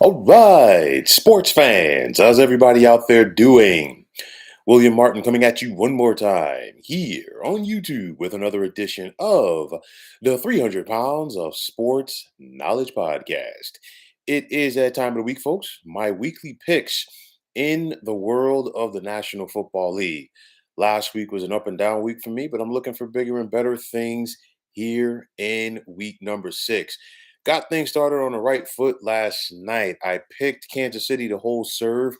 All right, sports fans, how's everybody out there doing? William Martin coming at you one more time here on YouTube with another edition of the 300 Pounds of Sports Knowledge Podcast. It is that time of the week, folks. My weekly picks in the world of the National Football League. Last week was an up and down week for me, but I'm looking for bigger and better things here in week number 6. Got things started on the right foot last night. I picked Kansas City to hold serve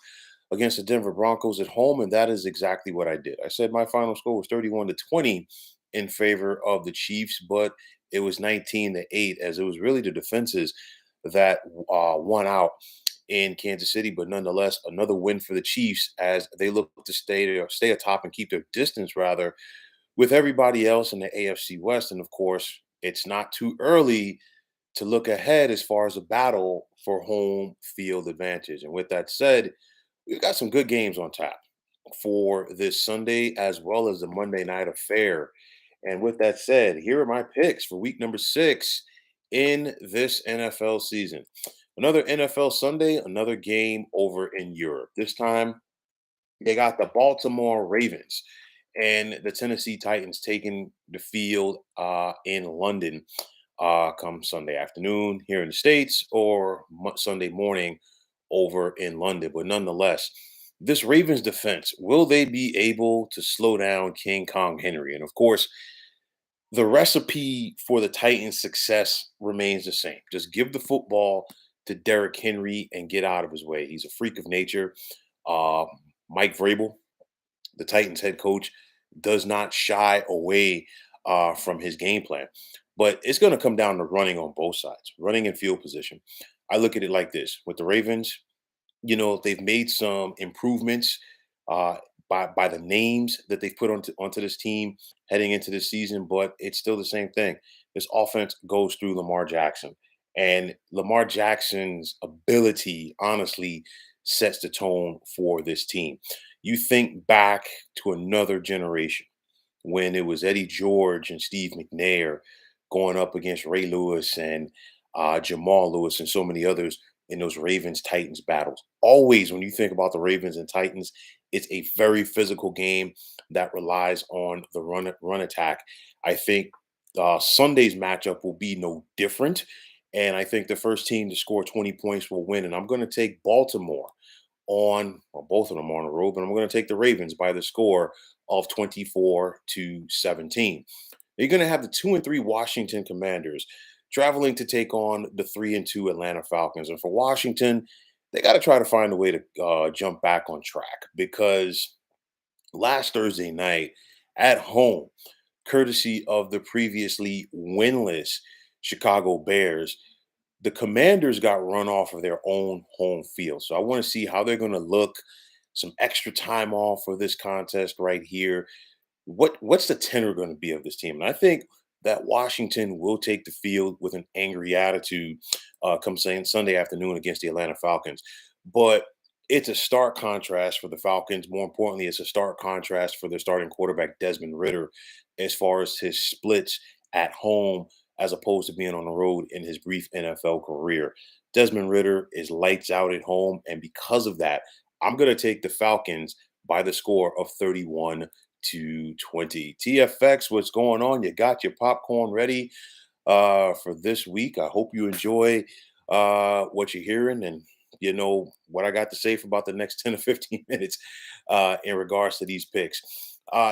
against the Denver Broncos at home, and that is exactly what I did. I said my final score was 31-20 in favor of the Chiefs, but it was 19-8, as it was really the defenses that won out in Kansas City. But nonetheless, another win for the Chiefs as they look to stay atop and keep their distance rather with everybody else in the AFC West. And of course, it's not too early to look ahead as far as a battle for home field advantage. And with that said, we've got some good games on tap for this Sunday as well as the Monday night affair. And with that said, here are my picks for week number 6 in this NFL season. Another NFL Sunday, another game over in Europe. This time, they got the Baltimore Ravens and the Tennessee Titans taking the field in London come Sunday afternoon here in the States or Sunday morning over in London. But nonetheless, this Ravens defense, will they be able to slow down King Kong Henry? And of course, the recipe for the Titans' success remains the same. Just give the football to Derrick Henry and get out of his way. He's a freak of nature. Uh, Mike Vrabel, the Titans head coach, does not shy away from his game plan. But it's going to come down to running on both sides, running in field position. I look at it like this with the Ravens, they've made some improvements uh, by the names that they've put onto this team heading into this season, but it's still the same thing. This offense goes through Lamar Jackson, and Lamar Jackson's ability, honestly, sets the tone for this team. You think back to another generation when it was Eddie George and Steve McNair going up against Ray Lewis and Jamal Lewis and so many others in those Ravens Titans battles. Always, when you think about the Ravens and Titans, it's a very physical game that relies on the run attack. I think Sunday's matchup will be no different. And I think the first team to score 20 points will win. And I'm going to take Baltimore both of them on the road, but I'm going to take the Ravens by the score of 24-17. You're going to have the 2-3 Washington Commanders traveling to take on the 3-2 Atlanta Falcons. And for Washington, they got to try to find a way to jump back on track because last Thursday night at home, courtesy of the previously winless Chicago Bears, the Commanders got run off of their own home field. So I want to see how they're going to look. Some extra time off for this contest right here. What's the tenor going to be of this team? And I think that Washington will take the field with an angry attitude come saying Sunday afternoon against the Atlanta Falcons. But it's a stark contrast for the Falcons. More importantly, it's a stark contrast for their starting quarterback, Desmond Ritter, as far as his splits at home as opposed to being on the road in his brief NFL career. Desmond Ritter is lights out at home. And because of that, I'm going to take the Falcons by the score of 31-20. TFX, what's going on? You got your popcorn ready for this week. I hope you enjoy what you're hearing and you know what I got to say for about the next 10 or 15 minutes in regards to these picks.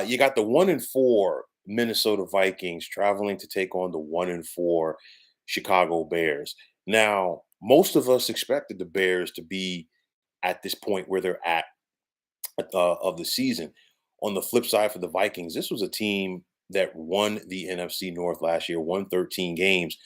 You got the 1-4 Minnesota Vikings traveling to take on the 1-4 Chicago Bears. Now, most of us expected the Bears to be at this point where they're at of the season. On the flip side for the Vikings, this was a team that won the NFC North last year, won 13 games,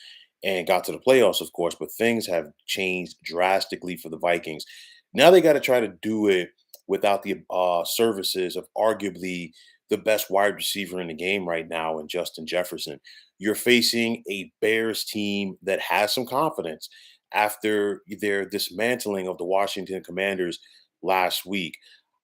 and got to the playoffs, of course. But things have changed drastically for the Vikings. Now they got to try to do it without the services of arguably the best wide receiver in the game right now in Justin Jefferson. You're facing a Bears team that has some confidence after their dismantling of the Washington Commanders last week.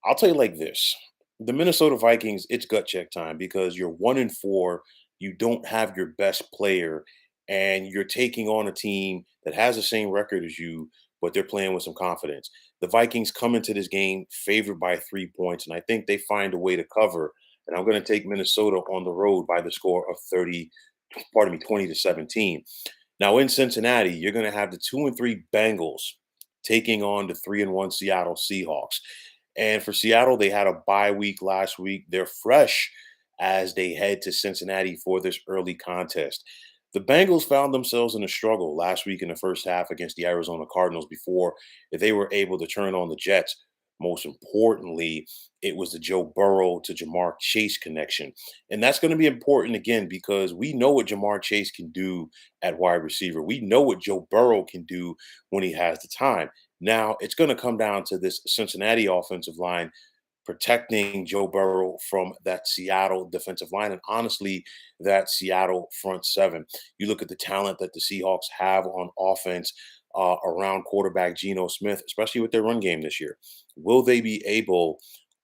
I'll tell you like this. The Minnesota Vikings, it's gut check time because you're 1-4. You don't have your best player, and you're taking on a team that has the same record as you, but they're playing with some confidence. The Vikings come into this game favored by 3 points, and I think they find a way to cover. And I'm going to take Minnesota on the road by the score of 20 to 17. Now in Cincinnati, you're going to have the 2-3 Bengals taking on the 3-1 Seattle Seahawks. And for Seattle, they had a bye week last week. They're fresh as they head to Cincinnati for this early contest. The Bengals found themselves in a struggle last week in the first half against the Arizona Cardinals before they were able to turn on the Jets. Most importantly, it was the Joe Burrow to Jamar Chase connection. And that's going to be important again because we know what Jamar Chase can do at wide receiver. We know what Joe Burrow can do when he has the time. Now, it's going to come down to this Cincinnati offensive line protecting Joe Burrow from that Seattle defensive line and honestly, that Seattle front seven. You look at the talent that the Seahawks have on offense around quarterback Geno Smith, especially with their run game this year. Will they be able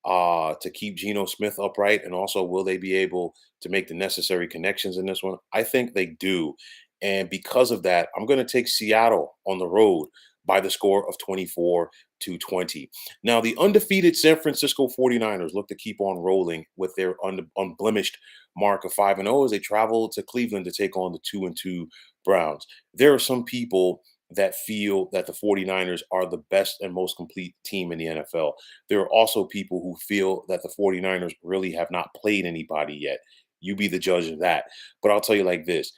to keep Geno Smith upright? And also, will they be able to make the necessary connections in this one? I think they do. And because of that, I'm going to take Seattle on the road by the score of 24-20. Now, the undefeated San Francisco 49ers look to keep on rolling with their unblemished mark of 5-0 as they travel to Cleveland to take on the 2-2 Browns. There are some people that feel that the 49ers are the best and most complete team in the NFL. There are also people who feel that the 49ers really have not played anybody yet. You be the judge of that. But I'll tell you like this,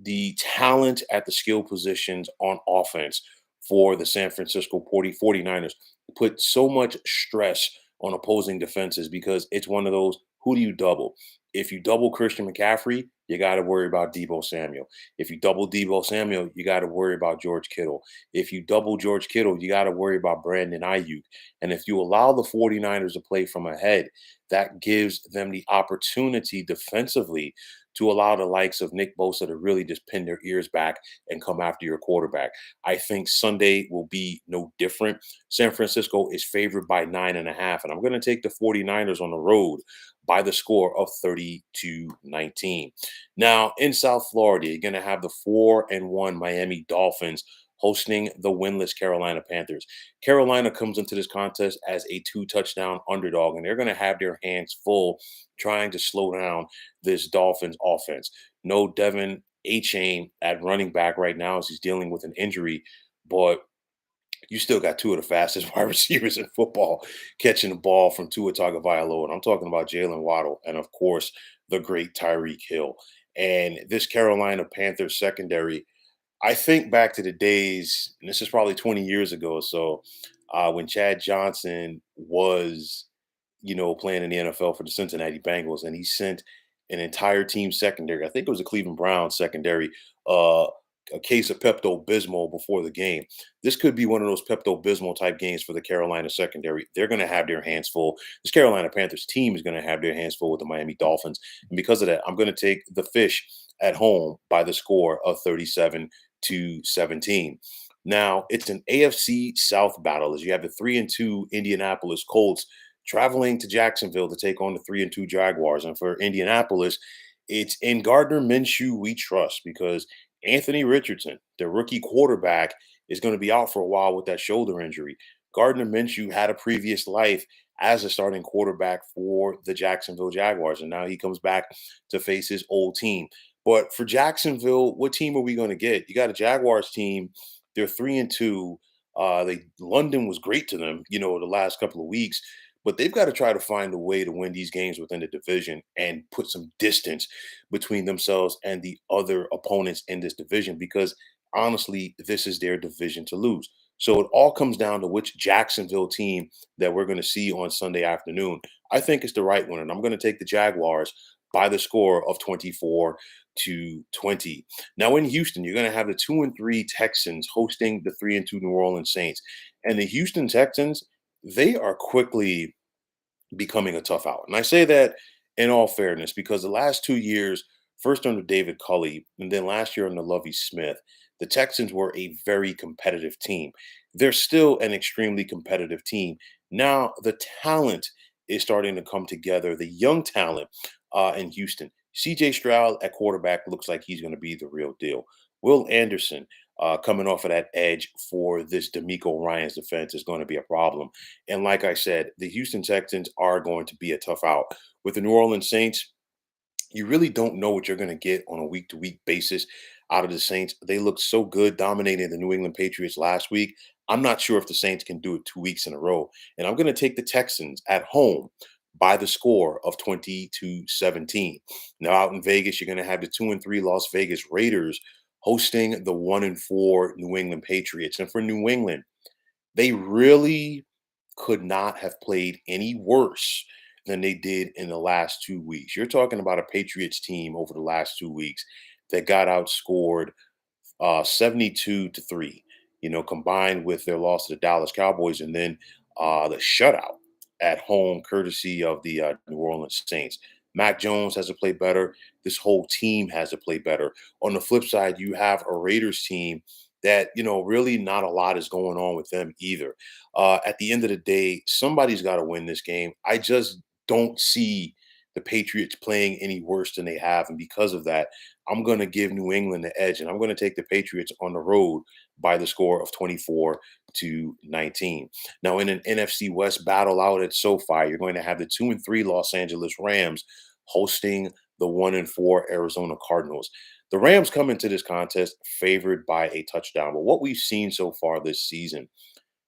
the talent at the skill positions on offense for the San Francisco 49ers put so much stress on opposing defenses because it's one of those, who do you double? If you double Christian McCaffrey, you got to worry about Debo Samuel. If you double Debo Samuel, you got to worry about George Kittle. If you double George Kittle, you got to worry about Brandon Ayuk. And if you allow the 49ers to play from ahead, that gives them the opportunity defensively to allow the likes of Nick Bosa to really just pin their ears back and come after your quarterback. I think Sunday will be no different. San Francisco is favored by 9.5, and I'm going to take the 49ers on the road by the score of 30-19. Now, in South Florida, you're going to have the 4-1 Miami Dolphins hosting the winless Carolina Panthers. Carolina comes into this contest as a 2-touchdown underdog, and they're going to have their hands full trying to slow down this Dolphins offense. No Devin A-Chain at running back right now as he's dealing with an injury, but you still got two of the fastest wide receivers in football catching the ball from Tua Tagovailoa. And I'm talking about Jalen Waddle and, of course, the great Tyreek Hill. And this Carolina Panthers secondary, I think back to the days, and this is probably 20 years ago. So when Chad Johnson was, playing in the NFL for the Cincinnati Bengals, and he sent an entire team secondary. I think it was a Cleveland Browns secondary, a case of Pepto Bismol before the game. This could be one of those Pepto Bismol type games for the Carolina secondary. They're going to have their hands full. This Carolina Panthers team is going to have their hands full with the Miami Dolphins. And because of that, I'm going to take the Fish at home by the score of 37-17. Now, it's an AFC South battle as you have the 3-2 Indianapolis Colts traveling to Jacksonville to take on the 3-2 Jaguars. And for Indianapolis, it's in Gardner Minshew we trust because Anthony Richardson, the rookie quarterback, is going to be out for a while with that shoulder injury. Gardner Minshew had a previous life as a starting quarterback for the Jacksonville Jaguars, and now he comes back to face his old team. But for Jacksonville, what team are we going to get? You got a Jaguars team. They're 3-2. London was great to them, the last couple of weeks. But they've got to try to find a way to win these games within the division and put some distance between themselves and the other opponents in this division because honestly, this is their division to lose. So it all comes down to which Jacksonville team that we're going to see on Sunday afternoon. I think it's the right one, and I'm going to take the Jaguars by the score of 24-20. Now in Houston, you're going to have the 2-3 Texans hosting the 3-2 New Orleans Saints. And the Houston Texans, they are quickly becoming a tough out. And I say that in all fairness because the last 2 years, first under David Culley and then last year under Lovie Smith, the Texans were a very competitive team. They're still an extremely competitive team. Now the talent is starting to come together, the young talent in Houston. CJ Stroud at quarterback looks like he's going to be the real deal. Will Anderson, coming off of that edge for this D'Amico Ryan's defense is going to be a problem. And like I said, the Houston Texans are going to be a tough out. With the New Orleans Saints, you really don't know what you're going to get on a week to week basis out of the Saints. They looked so good dominating the New England Patriots last week. I'm not sure if the Saints can do it 2 weeks in a row. And I'm going to take the Texans at home by the score of 20-17. Now out in Vegas, you're going to have the 2-3 Las Vegas Raiders hosting the 1-4 New England Patriots. And for New England, they really could not have played any worse than they did in the last 2 weeks. You're talking about a Patriots team over the last 2 weeks that got outscored 72-3, combined with their loss to the Dallas Cowboys and then the shutout at home, courtesy of the New Orleans Saints. Mac Jones has to play better. This whole team has to play better. On the flip side, you have a Raiders team that, really not a lot is going on with them either. At the end of the day, somebody's got to win this game. I just don't see the Patriots playing any worse than they have. And because of that, I'm going to give New England the edge, and I'm going to take the Patriots on the road by the score of 24-19. Now, in an NFC West battle out at SoFi, you're going to have the 2-3 Los Angeles Rams hosting the 1-4 Arizona Cardinals. The Rams come into this contest favored by a touchdown, but what we've seen so far this season,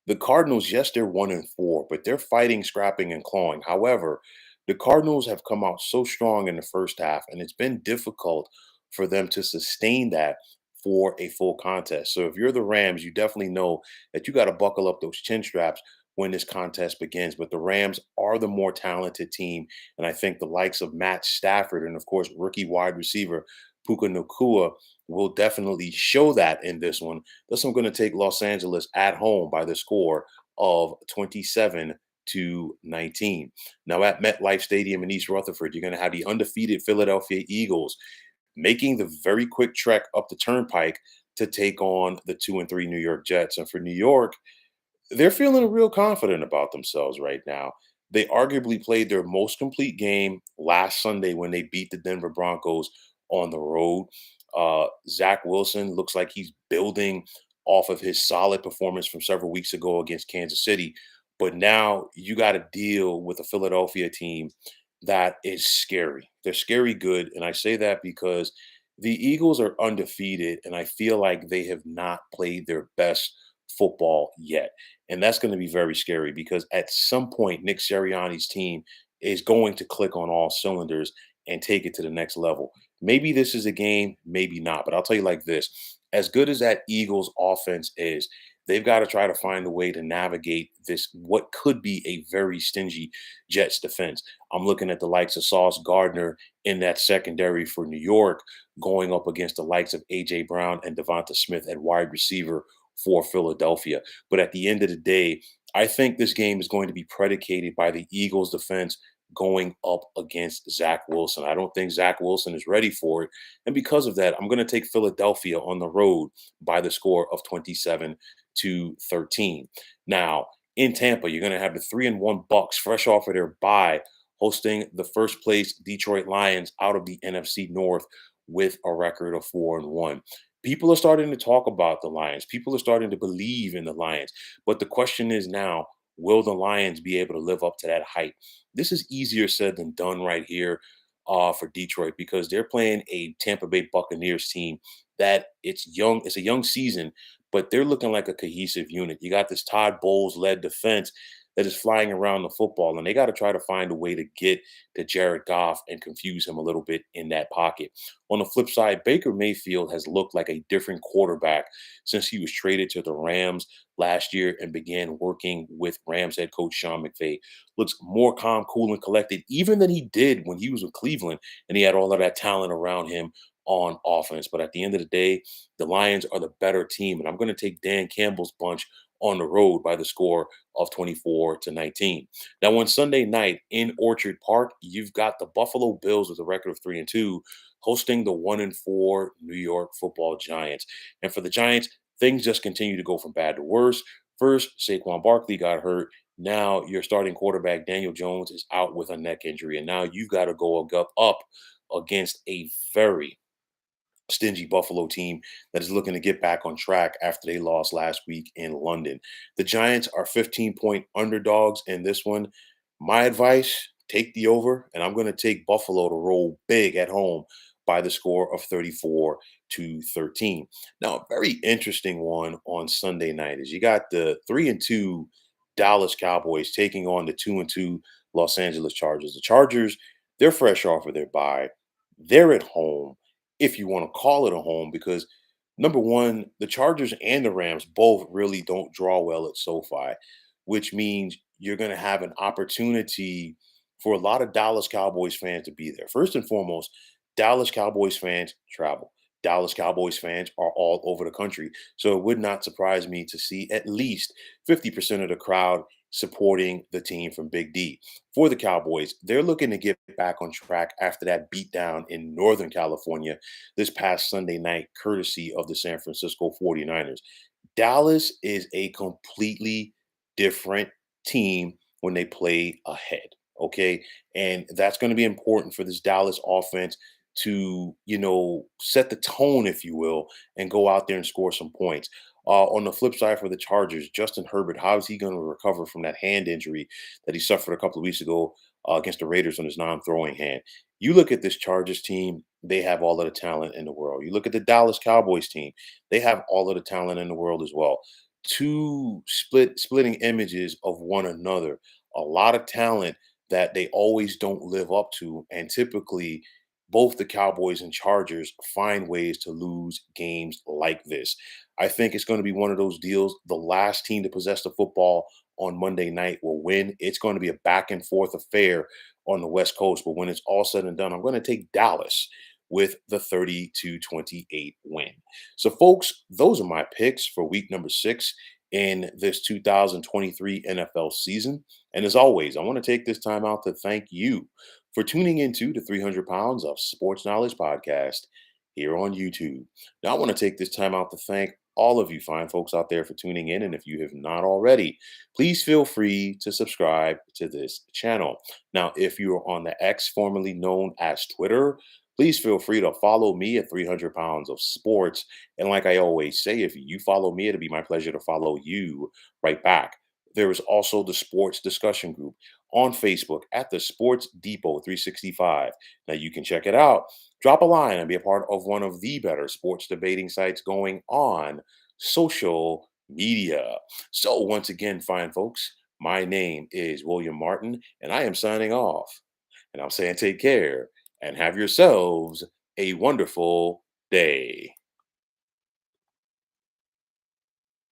the Cardinals, yes, they're 1-4, but they're fighting, scrapping, and clawing. However, the Cardinals have come out so strong in the first half, and it's been difficult for them to sustain that for a full contest. So if you're the Rams, you definitely know that you got to buckle up those chin straps when this contest begins. But the Rams are the more talented team, and I think the likes of Matt Stafford and, of course, rookie wide receiver Puka Nakua will definitely show that in this one. Thus, I'm going to take Los Angeles at home by the score of 27-19. Now, at MetLife Stadium in East Rutherford, you're going to have the undefeated Philadelphia Eagles making the very quick trek up the turnpike to take on the 2-3 New York Jets. And for New York, they're feeling real confident about themselves right now. They arguably played their most complete game last Sunday when they beat the Denver Broncos on the road. Zach Wilson looks like he's building off of his solid performance from several weeks ago against Kansas City. But now you got to deal with a Philadelphia team that is scary. They're scary good. And I say that because the Eagles are undefeated, and I feel like they have not played their best football yet. And that's going to be very scary because at some point, Nick Sirianni's team is going to click on all cylinders and take it to the next level. Maybe this is a game, maybe not. But I'll tell you like this, as good as that Eagles offense is, they've got to try to find a way to navigate this, what could be a very stingy Jets defense. I'm looking at the likes of Sauce Gardner in that secondary for New York, going up against the likes of A.J. Brown and Devonta Smith at wide receiver for Philadelphia. But at the end of the day, I think this game is going to be predicated by the Eagles defense going up against Zach Wilson. I don't think Zach Wilson is ready for it. And because of that, I'm going to take Philadelphia on the road by the score of 27-13. Now, in Tampa, you're going to have the 3-1 Bucks fresh off of their bye hosting the first place Detroit Lions out of the NFC North with a record of 4-1. People are starting to talk about the Lions. People are starting to believe in the Lions. But the question is now, will the Lions be able to live up to that hype? This is easier said than done right here for Detroit because they're playing a Tampa Bay Buccaneers team that it's young. It's a young season, but they're looking like a cohesive unit. You got this Todd Bowles-led defense that is flying around the football, and they got to try to find a way to get to Jared Goff and confuse him a little bit in that pocket. On the flip side, Baker Mayfield has looked like a different quarterback since he was traded to the Rams last year and began working with Rams head coach Sean McVay. Looks more calm, cool, and collected, even than he did when he was with Cleveland and he had all of that talent around him on offense. But at the end of the day, the Lions are the better team, and I'm going to take Dan Campbell's bunch on the road by the score of 24-19. Now, on Sunday night in Orchard Park, you've got the Buffalo Bills with a record of 3-2 hosting the 1-4 New York Football Giants. And for the Giants, things just continue to go from bad to worse. First, Saquon Barkley got hurt. Now your starting quarterback, Daniel Jones, is out with a neck injury. And now you've got to go up against a very stingy Buffalo team that is looking to get back on track after they lost last week in London. The Giants are 15-point underdogs in this one. My advice, take the over, and I'm going to take Buffalo to roll big at home by the score of 34-13. Now, a very interesting one on Sunday night is you got the 3-2 Dallas Cowboys taking on the 2-2 Los Angeles Chargers. The Chargers, they're fresh off of their bye. They're at home, if you want to call it a home, because number one, the Chargers and the Rams both really don't draw well at SoFi, which means you're going to have an opportunity for a lot of Dallas Cowboys fans to be there. First and foremost, Dallas Cowboys fans travel. Dallas Cowboys fans are all over the country. So it would not surprise me to see at least 50% of the crowd supporting the team from Big D. For the Cowboys, they're looking to get back on track after that beatdown in Northern California this past Sunday night, courtesy of the San Francisco 49ers. Dallas is a completely different team when they play ahead. Okay. And that's going to be important for this Dallas offense to, set the tone, if you will, and go out there and score some points. On the flip side for the Chargers, Justin Herbert, how is he going to recover from that hand injury that he suffered a couple of weeks ago against the Raiders on his non throwing hand? You look at this Chargers team, they have all of the talent in the world. You look at the Dallas Cowboys team, they have all of the talent in the world as well. Two splitting images of one another, a lot of talent that they always don't live up to. And typically, both the Cowboys and Chargers find ways to lose games like this. I think it's going to be one of those deals. The last team to possess the football on Monday night will win. It's going to be a back and forth affair on the West Coast. But when it's all said and done, I'm going to take Dallas with the 30-28 win. So, folks, those are my picks for week number 6 in this 2023 NFL season. And as always, I want to take this time out to thank you for tuning into the 300 Pounds of Sports Knowledge podcast here on YouTube. Now, I want to take this time out to thank all of you fine folks out there for tuning in. And if you have not already, please feel free to subscribe to this channel. Now, if you are on the X, formerly known as Twitter, please feel free to follow me at 300 Pounds of Sports. And like I always say, if you follow me, it'll be my pleasure to follow you right back. There is also the sports discussion group on Facebook at the Sports Depot 365. Now you can check it out. Drop a line and be a part of one of the better sports debating sites going on social media. So once again, fine folks, my name is William Martin, and I am signing off. And I'm saying take care and have yourselves a wonderful day.